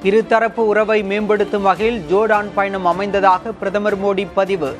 இருதரப்பு உறவை மேம்படுத்தும் வகையில் ஜோர்டான் பயணம் அமைந்ததாக பிரதமர் மோடி பதிவு.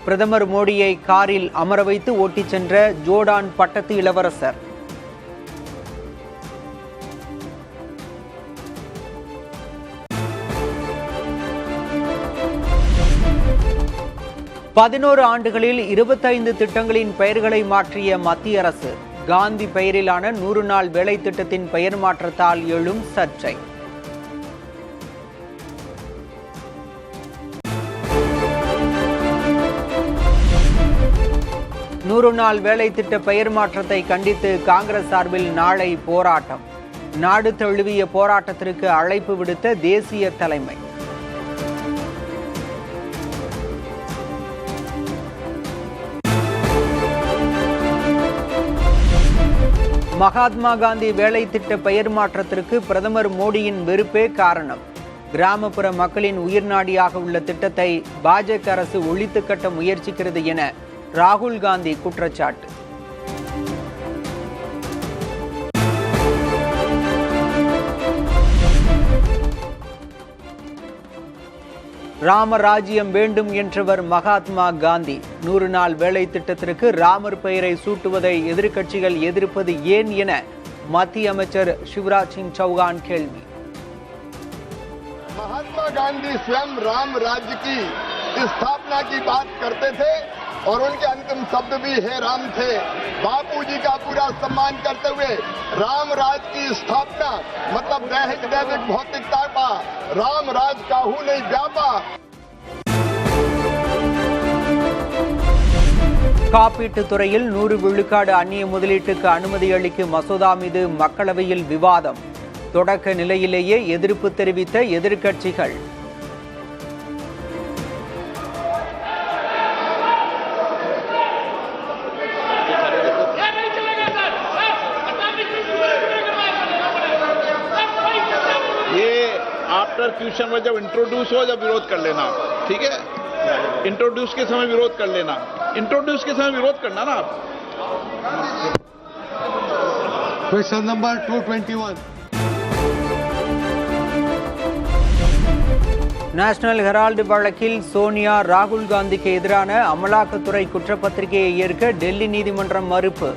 பிரதமர் மோடியை காரில் அமர வைத்து ஓட்டிச் சென்ற ஜோர்டான் பட்டத்து இளவரசர். பதினோரு ஆண்டுகளில் 25 திட்டங்களின் பெயர்களை மாற்றிய மத்திய அரசு. காந்தி பெயரிலான 100 நாள் வேலை திட்டத்தின் பெயர் மாற்றத்தால் எழும் சர்ச்சை. நூறு நாள் வேலை திட்ட பெயர் மாற்றத்தை கண்டித்து காங்கிரஸ் சார்பில் நாளை போராட்டம். நாடு தழுவிய போராட்டத்திற்கு அழைப்பு விடுத்த தேசிய தலைமை. மகாத்மா காந்தி வேலை திட்ட பெயர் மாற்றத்திற்கு பிரதமர் மோடியின் வெறுப்பே காரணம். கிராமப்புற மக்களின் உயிர்நாடியாக உள்ள திட்டத்தை பாஜக அரசு ஒழித்து கட்ட முயற்சிக்கிறது என ராகுல் காந்தி குற்றச்சாட்டு. ராமராஜ்யம் வேண்டும் என்றவர் மகாத்மா காந்தி. 100 நாள் வேலை திட்டத்திற்கு ராமர் பெயரை சூட்டுவதை எதிர்க்கட்சிகள் எதிர்ப்பது ஏன் என மத்திய அமைச்சர் शिवराज सिंह चौहान கேள்வி. महात्मा गांधी स्वयं राम राज्य की स्थापना की बात करते थे और उनके अंतिम शब्द भी हे राम थे. बापू जी का पूरा सम्मान करते हुए राम राज की स्थापना मतलब दैहिक दैविक भौतिकता का राम राज काहू नहीं व्यापा. காப்பீட்டு துறையில் 100 விழுக்காடு அந்நிய முதலீட்டுக்கு அனுமதி அளிக்கும் மசோதா மீது மக்களவையில் விவாதம். தொடக்க நிலையிலேயே எதிர்ப்பு தெரிவித்த எதிர்க்கட்சிகள். आफ्टर क्वेश्चन में जब इंट्रोड्यूस हो जब विरोध कर लेना, ठीक है. इंट्रोड्यूस के समय विरोध कर लेना, इंट्रोड्यूस के समय विरोध करना ना आप. Question number 221. நேஷனல் ஹெரால்டு வழக்கில் சோனியா ராகுல் காந்திக்கு எதிரான அமலாக்கத்துறை குற்றப்பத்திரிகையை ஏற்க டெல்லி நீதிமன்றம் மறுப்பு.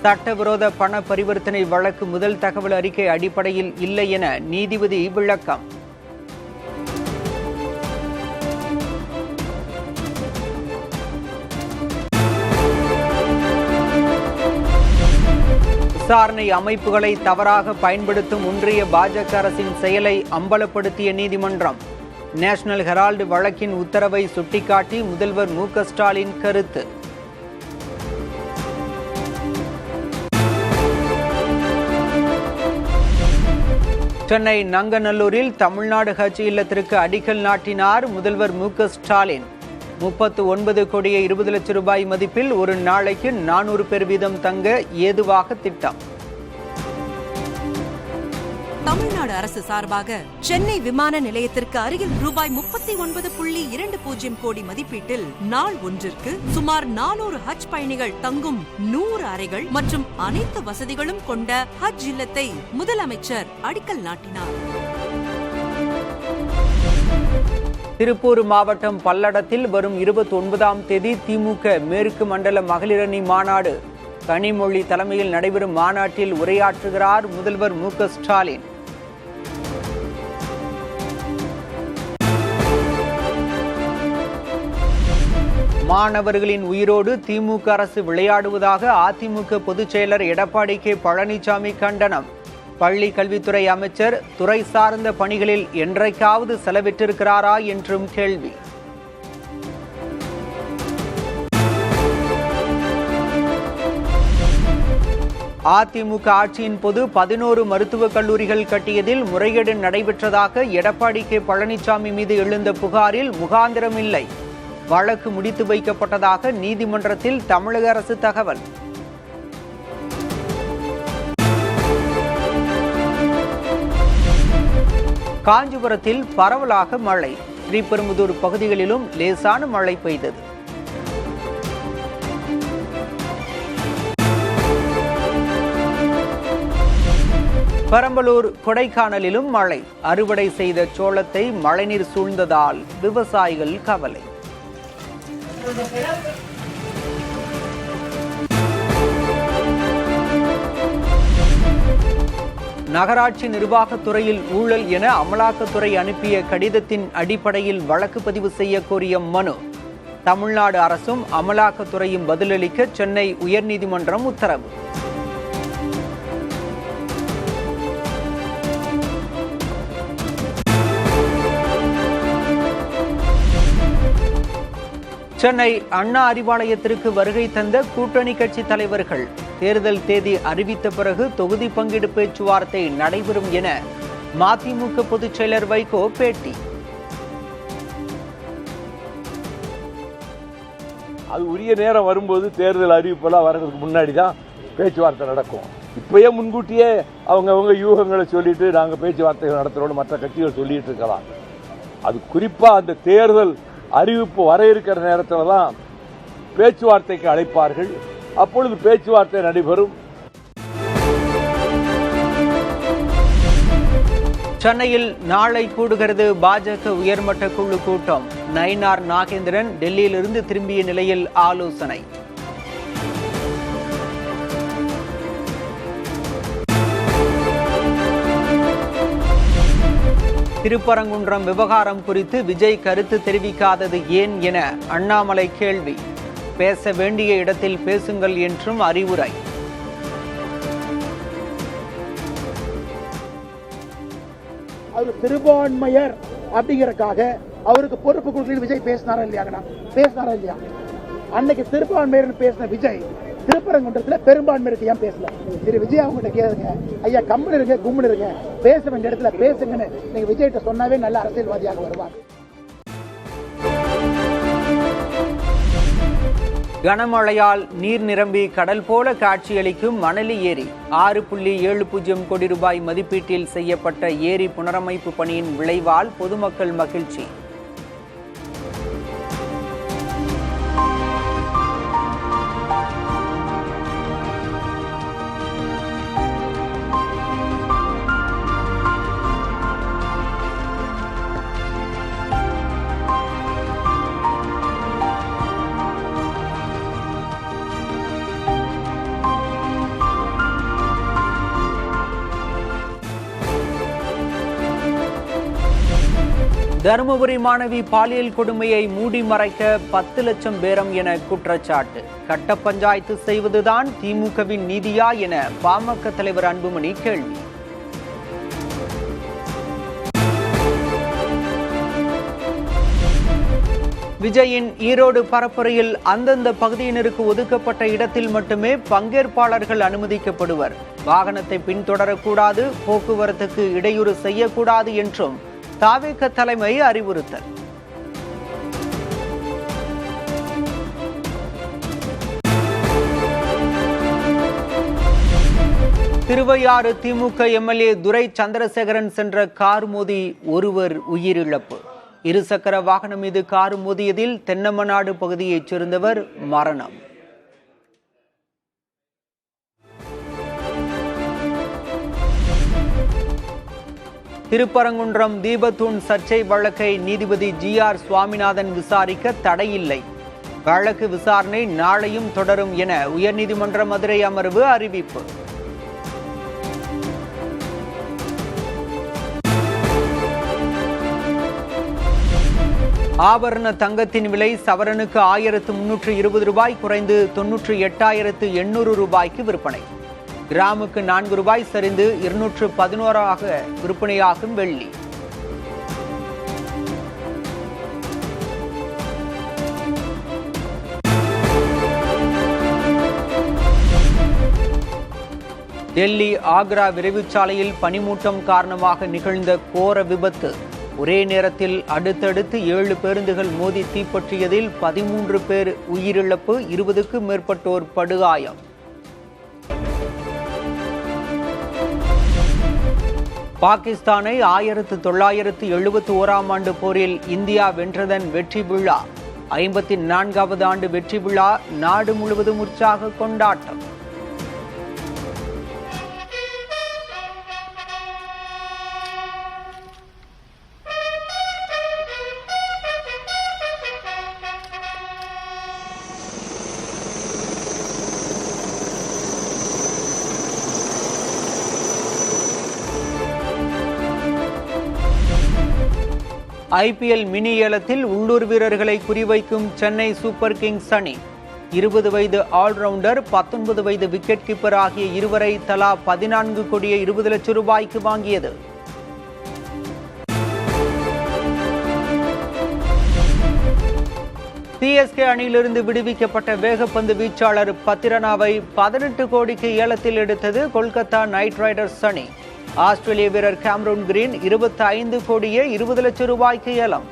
சட்டவிரோத பண பரிவர்த்தனை வழக்கு முதல் தகவல் அறிக்கை அடிப்படையில் இல்லை என நீதிபதி விளக்கம். விசாரணை அமைப்புகளை தவறாக பயன்படுத்தும் ஒன்றிய பாஜக அரசின் செயலை அம்பலப்படுத்திய நீதிமன்றம். நேஷனல் ஹெரால்டு வழக்கின் உத்தரவை சுட்டிக்காட்டி முதல்வர் மு.க. ஸ்டாலின் கருத்து. சென்னை நங்கநல்லூரில் தமிழ்நாடு ஹஜ் இல்லத்திற்கு அடிக்கல் நாட்டினார் முதல்வர் மு.க. ஸ்டாலின். 39 கோடியே 20 லட்சம் ரூபாய் மதிப்பில் ஒரு நாளைக்கு 400 பேர் வீதம் தங்க ஏதுவாக திட்டம். தமிழ்நாடு அரசு சார்பாக சென்னை விமான நிலையத்திற்கு அருகில் ரூபாய் 39.20 கோடி மதிப்பீட்டில் நாள் ஒன்றிற்கு சுமார் 400 ஹஜ் பயணிகள் தங்கும் 100 அறைகள் மற்றும் அனைத்து வசதிகளும் கொண்ட ஹஜ் இல்லத்தை முதலமைச்சர் அடிக்கல் நாட்டினார். திருப்பூர் மாவட்டம் பல்லடத்தில் வரும் 29ஆம் தேதி திமுக மேற்கு மண்டல மகளிரணி மாநாடு. கனிமொழி தலைமையில் நடைபெறும் மாநாட்டில் உரையாற்றுகிறார் முதல்வர் மு.க. ஸ்டாலின். மாணவர்களின் உயிரோடு திமுக அரசு விளையாடுவதாக அதிமுக பொதுச் செயலர் எடப்பாடி கே. பழனிசாமி கண்டனம். பள்ளி கல்வித்துறை அமைச்சர் துறை சார்ந்த பணிகளில் என்றைக்காவது செலவிட்டிருக்கிறாரா என்றும் கேள்வி. அதிமுக ஆட்சியின் போது 11 மருத்துவக் கல்லூரிகள் கட்டியதில் முறைகேடு நடைபெற்றதாக எடப்பாடி கே. பழனிசாமி மீது எழுந்த புகாரில் முகாந்திரம் இல்லை. வழக்கு முடித்து வைக்கப்பட்டதாக நீதிமன்றத்தில் தமிழக அரசு தகவல். காஞ்சிபுரத்தில் பரவலாக மழை. ஸ்ரீபெரும்புதூர் பகுதிகளிலும் லேசான மழை பெய்தது. பெரம்பலூர் கொடைக்கானலிலும் மழை. அறுவடை செய்த சோளத்தை மழைநீர் சூழ்ந்ததால் விவசாயிகள் கவலை. நகராட்சி நிர்வாகத்துறையில் ஊழல் என அமலாக்கத்துறை அனுப்பிய கடிதத்தின் அடிப்படையில் வழக்கு பதிவு செய்ய கோரிய மனு. தமிழ்நாடு அரசும் அமலாக்கத்துறையும் பதிலளிக்க சென்னை உயர்நீதிமன்றம் உத்தரவு. சென்னை அண்ணா அறிவாலயத்திற்கு வருகை தந்த கூட்டணி கட்சி தலைவர்கள். தேர்தல் தேதி அறிவித்த பிறகு தொகுதி பங்கீடு பேச்சுவார்த்தை நடைபெறும் என மதிமுக பொதுச் செயலர் வைகோ பேட்டி. அது உரிய நேரம் வரும்போது தேர்தல் அறிவிப்பெல்லாம் வர்றதுக்கு முன்னாடி தான் பேச்சுவார்த்தை நடக்கும். இப்பயே முன்கூட்டியே அவங்க யூகங்களை சொல்லிட்டு நாங்கள் பேச்சுவார்த்தைகள் நடத்துகிறோம் மற்ற கட்சிகள் சொல்லிட்டு இருக்கலாம். அது குறிப்பாக அந்த தேர்தல் அறிவிப்பு வர இருக்கிற நேரத்தில் தான் பேச்சுவார்த்தைக்கு அழைப்பார்கள். அப்பொழுது பேச்சுவார்த்தை நடைபெறும். சென்னையில் நாளை கூடுகிறது பாஜக உயர்மட்ட குழு கூட்டம். நயினார் நாகேந்திரன் டெல்லியிலிருந்து திரும்பிய நிலையில் ஆலோசனை. திருப்பரங்குன்றம் விவகாரம் குறித்து விஜய் கருத்து தெரிவிக்காதது ஏன் என அண்ணாமலை கேள்வி. பேச வேண்டிய இடத்தில் பேசுங்கள் என்றும் அறிவுரை. அவர் சிறுபான்மையர் அப்படிங்கறக்காக அவருக்கு பொறுப்பு கொடுக்கல விஜய் பேசினாரா இல்லையா? அன்னைக்கு சிறுபான்மையர் பேசின விஜய் திருப்பரங்குன்றத்தில் பெரும்பான்மையிற்கு ஏன் பேசல? திரு விஜய் அவங்ககிட்ட கேளுங்க, ஐயா கம்முன்னு இருங்க, கும்முன்னு இருங்க, பேச வேண்டிய இடத்துல பேசுங்கன்னு நீங்க விஜய்கிட்ட சொன்னாவே நல்ல அரசியல்வாதியாக வருவாங்க. கனமழையால் நீர் நிரம்பி கடல் போல காட்சியளிக்கும் மணலி ஏரி. 6.70 கோடி ரூபாய் மதிப்பீட்டில் செய்யப்பட்ட ஏரி புனரமைப்பு பணியின் விளைவால் பொதுமக்கள் மகிழ்ச்சி. தருமபுரி மாணவி பாலியல் கொடுமையை மூடி மறைக்க 10 லட்சம் பேரம் என குற்றச்சாட்டு. கட்ட பஞ்சாயத்து செய்வதுதான் திமுகவின் நீதியா என பாமக தலைவர் அன்புமணி கேள்வி. விஜயின் ஈரோடு பரப்புரையில் அந்தந்த பகுதியினருக்கு ஒதுக்கப்பட்ட இடத்தில் மட்டுமே பங்கேற்பாளர்கள் அனுமதிக்கப்படுவர். வாகனத்தை பின்தொடரக்கூடாது, போக்குவரத்துக்கு இடையூறு செய்யக்கூடாது என்றும் தாவேக தலைமை அறிவுறுத்தல். திருவையாறு திமுக எம்எல்ஏ துரை சந்திரசேகரன் சென்ற கார் மோதி ஒருவர் உயிரிழப்பு. இருசக்கர வாகனம் மீது கார் மோதியதில் தென்னமநாடு பகுதியைச் சேர்ந்தவர் மரணம். திருப்பரங்குன்றம் தீபத்தூண் சர்ச்சை வழக்கை நீதிபதி GR சுவாமிநாதன் விசாரிக்க தடையில்லை. வழக்கு விசாரணை நாளையும் தொடரும் என உயர்நீதிமன்ற மதுரை அமர்வு அறிவிப்பு. ஆபரண தங்கத்தின் விலை சவரனுக்கு 1320 ரூபாய் குறைந்து 98,800 ரூபாய்க்கு விற்பனை. கிராமுக்கு 4 ரூபாய் சரிந்து 211 விற்பனையாகும் வெள்ளி. டெல்லி ஆக்ரா விரைவுச்சாலையில் பனிமூட்டம் காரணமாக நிகழ்ந்த கோர விபத்து. ஒரே நேரத்தில் அடுத்தடுத்து 7 பேருந்துகள் மோதி தீப்பற்றியதில் 13 பேர் உயிரிழப்பு, 20க்கும் மேற்பட்டோர் படுகாயம். பாகிஸ்தானை 1971ஆம் ஆண்டு போரில் இந்தியா வென்றதன் வெற்றி விழா. 54வது ஆண்டு வெற்றி விழா நாடு முழுவதும் உற்சாக கொண்டாட்டம். IPL மினி ஏலத்தில் உள்ளூர் வீரர்களை குறிவைக்கும் சென்னை சூப்பர் கிங்ஸ் அணி 20 வயது ஆல்ரவுண்டர் 19 வயது விக்கெட் கீப்பர் ஆகிய இருவரை தலா 14 கோடியே 20 லட்சம் ரூபாய்க்கு வாங்கியது. CSK அணியிலிருந்து விடுவிக்கப்பட்ட வேகப்பந்து வீச்சாளர் பத்திரனாவை 18 கோடிக்கு ஏலத்தில் எடுத்தது கொல்கத்தா நைட் ரைடர்ஸ் அணி. ஆஸ்திரேலிய வீரர் கேமரூன் கிரீன் 25 கோடியே 20 லட்சம் ரூபாய்க்கு ஏலம்.